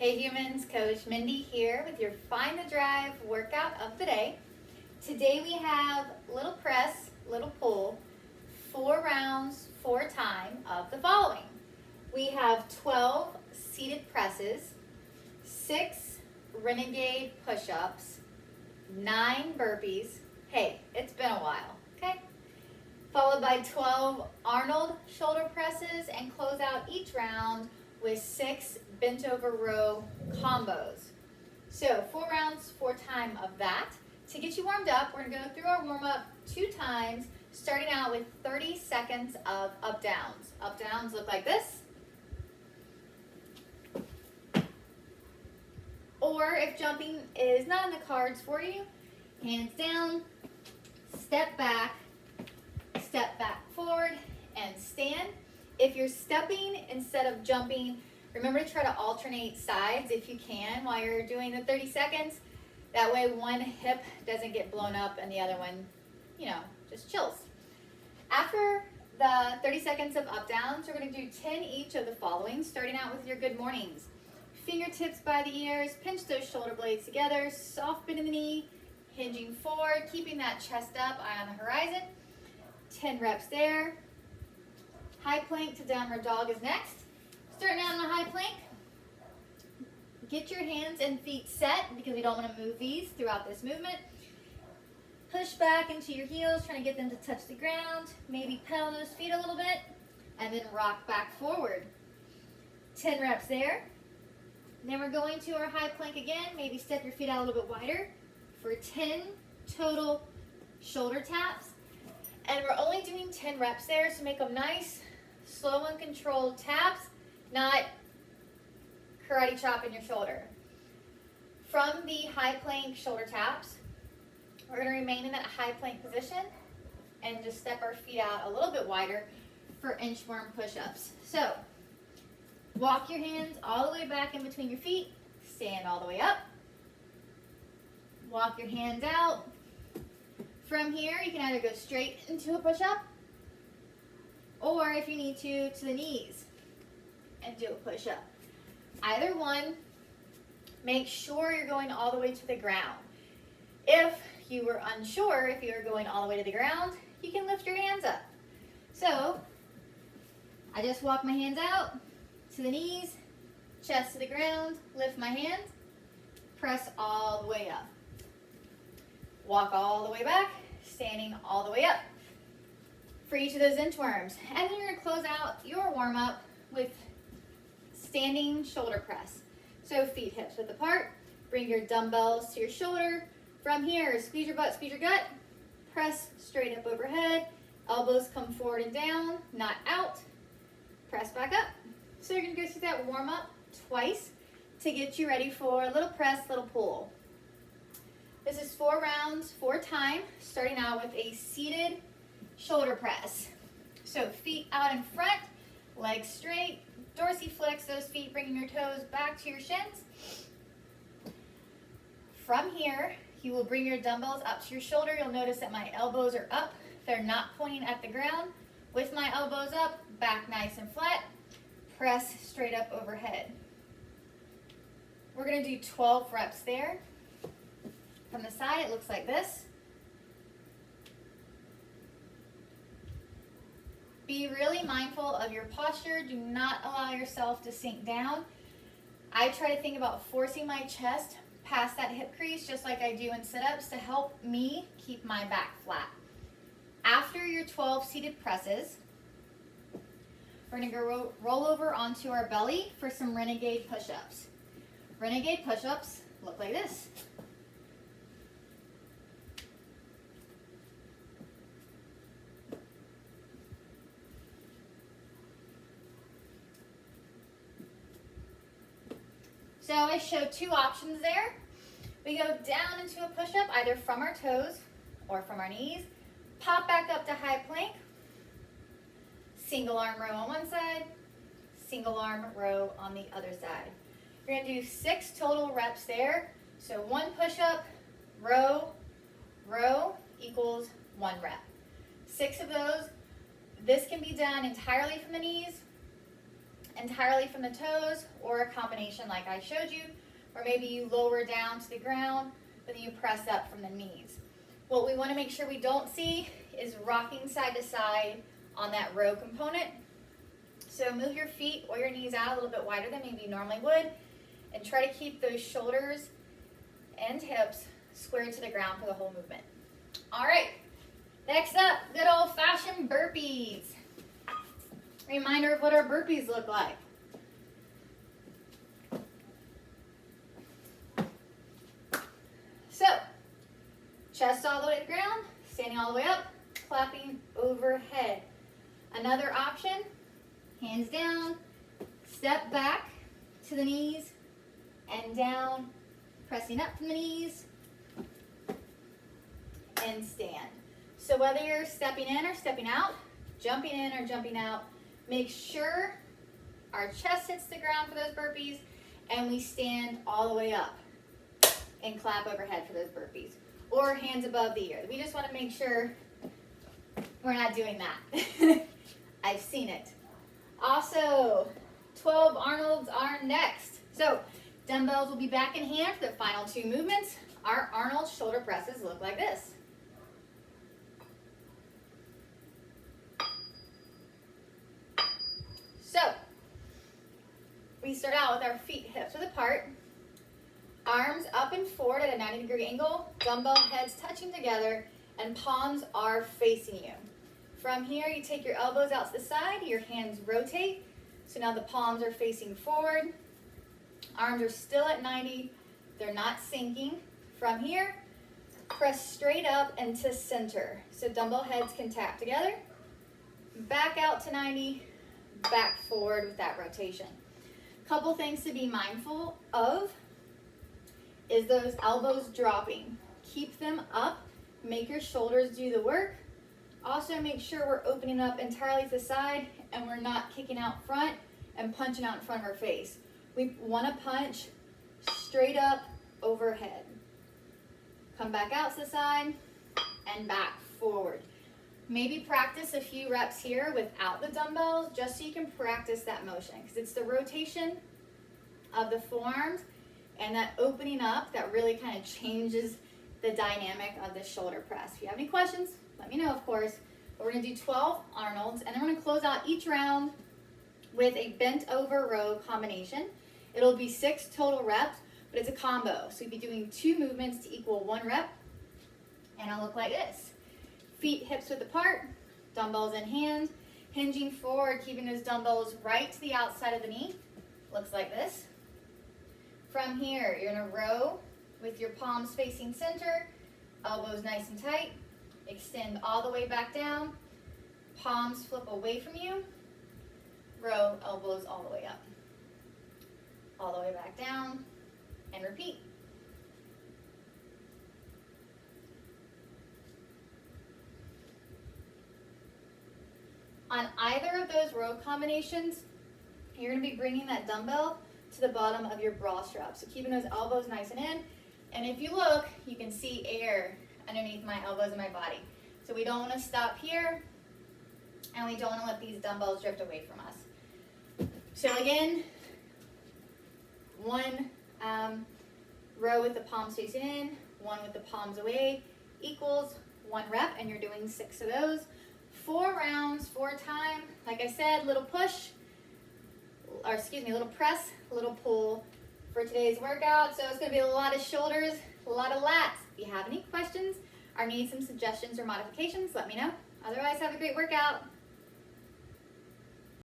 Hey humans, Coach Mindy here with your Find the Drive workout of the day. Today we have little press, little pull, 4 rounds, 4 time of the following. We have 12 seated presses, 6 renegade push-ups, 9 burpees. Hey, it's been a while, okay? Followed by 12 Arnold shoulder presses, and close out each round with 6 bent over row combos. So 4 rounds, 4 time of that. To get you warmed up, we're gonna go through our warm up 2 times, starting out with 30 seconds of up downs. Up downs look like this. Or if jumping is not in the cards for you, hands down, step back forward, and stand. If you're stepping instead of jumping, remember to try to alternate sides if you can while you're doing the 30 seconds. That way one hip doesn't get blown up and the other one, just chills. After the 30 seconds of up downs, we're going to do 10 each of the following, starting out with your good mornings. Fingertips by the ears, pinch those shoulder blades together, soft bend in the knee, hinging forward, keeping that chest up, eye on the horizon. 10 reps there. High plank to downward dog is next. Starting out in a high plank. Get your hands and feet set because we don't want to move these throughout this movement. Push back into your heels, trying to get them to touch the ground. Maybe pedal those feet a little bit and then rock back forward. 10 reps there. Then we're going to our high plank again. Maybe step your feet out a little bit wider for 10 total shoulder taps. And we're only doing 10 reps there, so make them nice, slow and controlled taps, not karate chop in your shoulder. From the high plank shoulder taps, we're going to remain in that high plank position and just step our feet out a little bit wider for inchworm push-ups. So, walk your hands all the way back in between your feet, stand all the way up, walk your hands out. From here, you can either go straight into a push-up, or if you need to the knees and do a push-up. Either one, make sure you're going all the way to the ground. If you were unsure if you were going all the way to the ground, you can lift your hands up. So, I just walk my hands out to the knees, chest to the ground, lift my hands, press all the way up. Walk all the way back, standing all the way up for each of those inchworms. And then you're going to close out your warm-up with standing shoulder press. So feet hips width apart, bring your dumbbells to your shoulder. From here, squeeze your butt, squeeze your gut, press straight up overhead, elbows come forward and down, not out, press back up. So you're going to go through that warm-up twice to get you ready for a little press, little pull. This is 4 rounds, 4 time, starting out with a seated shoulder press. So feet out in front, legs straight, dorsiflex those feet, bringing your toes back to your shins. From here, you will bring your dumbbells up to your shoulder. You'll notice that my elbows are up. They're not pointing at the ground. With my elbows up, back nice and flat, press straight up overhead. We're going to do 12 reps there. From the side, it looks like this. Be really mindful of your posture. Do not allow yourself to sink down. I try to think about forcing my chest past that hip crease, just like I do in sit-ups, to help me keep my back flat. After your 12 seated presses, we're going to go roll over onto our belly for some renegade push-ups. Renegade push-ups look like this. So I show 2 options there. We go down into a push-up, either from our toes or from our knees. Pop back up to high plank. Single arm row on one side, single arm row on the other side. You're going to do 6 total reps there. So 1 push-up, row, row equals 1 rep. 6 of those. This can be done entirely from the knees, entirely from the toes, or a combination like I showed you, or maybe you lower down to the ground, but then you press up from the knees. What we want to make sure we don't see is rocking side to side on that row component. So move your feet or your knees out a little bit wider than maybe you normally would, and try to keep those shoulders and hips squared to the ground for the whole movement. All right, next up, good old-fashioned burpees. Reminder of what our burpees look like. So, chest all the way to the ground, standing all the way up, clapping overhead. Another option, hands down, step back to the knees and down, pressing up from the knees, and stand. So whether you're stepping in or stepping out, jumping in or jumping out, make sure our chest hits the ground for those burpees and we stand all the way up and clap overhead for those burpees. Or hands above the ear. We just want to make sure we're not doing that. I've seen it. Also, 12 Arnolds are next. So dumbbells will be back in hand for the final 2 movements. Our Arnold shoulder presses look like this. So, we start out with our feet hips width apart, arms up and forward at a 90-degree angle, dumbbell heads touching together, and palms are facing you. From here, you take your elbows out to the side, your hands rotate, so now the palms are facing forward, arms are still at 90, they're not sinking. From here, press straight up into center, so dumbbell heads can tap together, back out to 90, back forward with that rotation. Couple things to be mindful of is those elbows dropping. Keep them up, make your shoulders do the work. Also make sure we're opening up entirely to the side and we're not kicking out front and punching out in front of our face. We want to punch straight up overhead. Come back out to the side and back forward. Maybe practice a few reps here without the dumbbells just so you can practice that motion, because it's the rotation of the forearms and that opening up that really kind of changes the dynamic of the shoulder press. If you have any questions, let me know, of course. But we're going to do 12 Arnolds, and then we're going to close out each round with a bent over row combination. It'll be 6 total reps, but it's a combo. So you'll be doing 2 movements to equal 1 rep, and it'll look like this. Feet hips width apart, dumbbells in hand, hinging forward, keeping those dumbbells right to the outside of the knee. Looks like this. From here, you're gonna row with your palms facing center, elbows nice and tight, extend all the way back down, palms flip away from you, row, elbows all the way up, all the way back down, and repeat. On either of those row combinations, you're going to be bringing that dumbbell to the bottom of your bra strap. So keeping those elbows nice and in. And if you look, you can see air underneath my elbows and my body. So we don't want to stop here, and we don't want to let these dumbbells drift away from us. So again, 1 row with the palms facing in, 1 with the palms away equals 1 rep, and you're doing 6 of those. 4 rounds, 4 times. Like I said, little push, or excuse me, little press, little pull for today's workout. So it's going to be a lot of shoulders, a lot of lats. If you have any questions or need some suggestions or modifications, let me know. Otherwise, have a great workout.